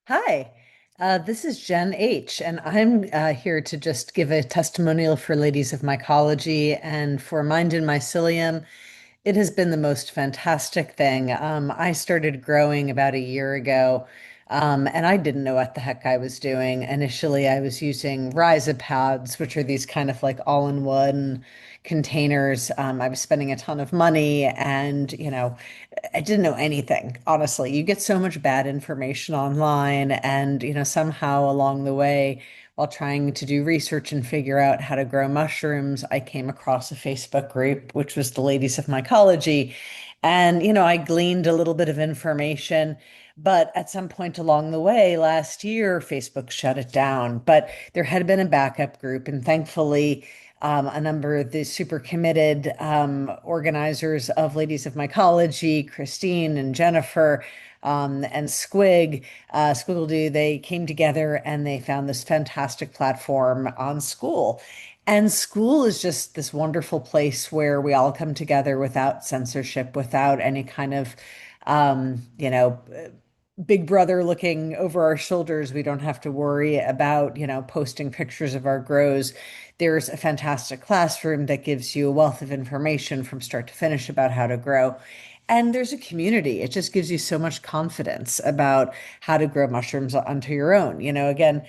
Hi, this is Jen H., and I'm here to just give a testimonial for Ladies of Mycology and for Mind in Mycelium. It has been the most fantastic thing. I started growing about a year ago, and I didn't know what the heck I was doing. Initially, I was using rhizopods, which are these kind of like all-in-one containers. I was spending a ton of money, and I didn't know anything. Honestly, you get so much bad information online, and somehow along the way, while trying to do research and figure out how to grow mushrooms, I came across a Facebook group, which was the Ladies of Mycology. And, I gleaned a little bit of information. But at some point along the way, last year, Facebook shut it down. But there had been a backup group, and thankfully, a number of the super committed organizers of Ladies of Mycology, Christine and Jennifer, and Squiggledoo, they came together and they found this fantastic platform on School. And School is just this wonderful place where we all come together without censorship, without any kind of, big brother looking over our shoulders. We don't have to worry about, posting pictures of our grows. There's a fantastic classroom that gives you a wealth of information from start to finish about how to grow. And there's a community. It just gives you so much confidence about how to grow mushrooms onto your own. Again,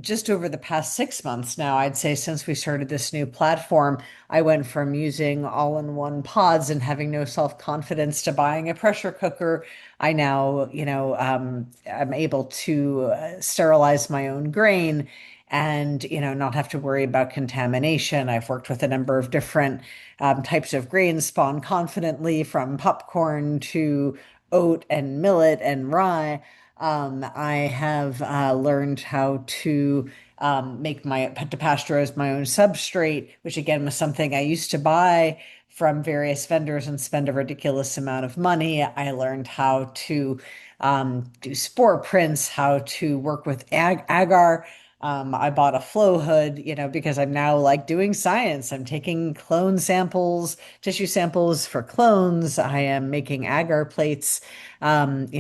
just over the past 6 months now, I'd say since we started this new platform, I went from using all-in-one pods and having no self-confidence to buying a pressure cooker. I now, I'm able to sterilize my own grain and, not have to worry about contamination. I've worked with a number of different types of grain, spawn confidently from popcorn to oat and millet and rye. I have learned how to to pasteurize my own substrate, which again was something I used to buy from various vendors and spend a ridiculous amount of money. I learned how to do spore prints, how to work with agar. I bought a flow hood, because I'm now like doing science. I'm taking clone samples, tissue samples for clones. I am making agar plates, of,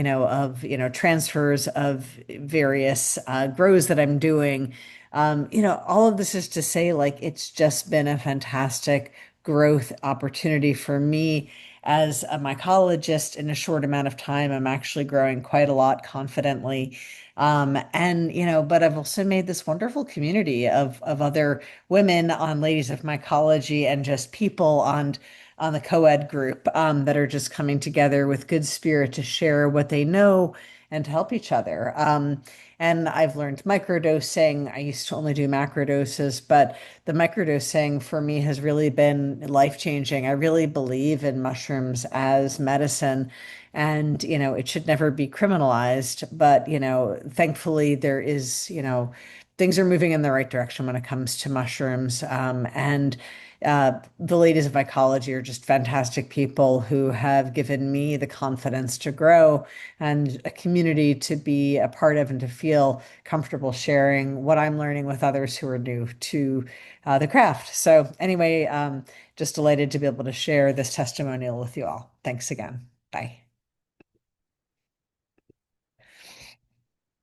transfers of various grows that I'm doing. All of this is to say, like, it's just been a fantastic growth opportunity for me as a mycologist. In a short amount of time, I'm actually growing quite a lot confidently. But I've also made this wonderful community of other women on Ladies of Mycology and just people on the co-ed group that are just coming together with good spirit to share what they know and to help each other. And I've learned microdosing. I used to only do macrodoses, but the microdosing for me has really been life-changing. I really believe in mushrooms as medicine, and it should never be criminalized. But thankfully there is, things are moving in the right direction when it comes to mushrooms. And the ladies of Mycology are just fantastic people who have given me the confidence to grow and a community to be a part of and to feel comfortable sharing what I'm learning with others who are new to the craft. So, anyway, just delighted to be able to share this testimonial with you all. Thanks again. Bye.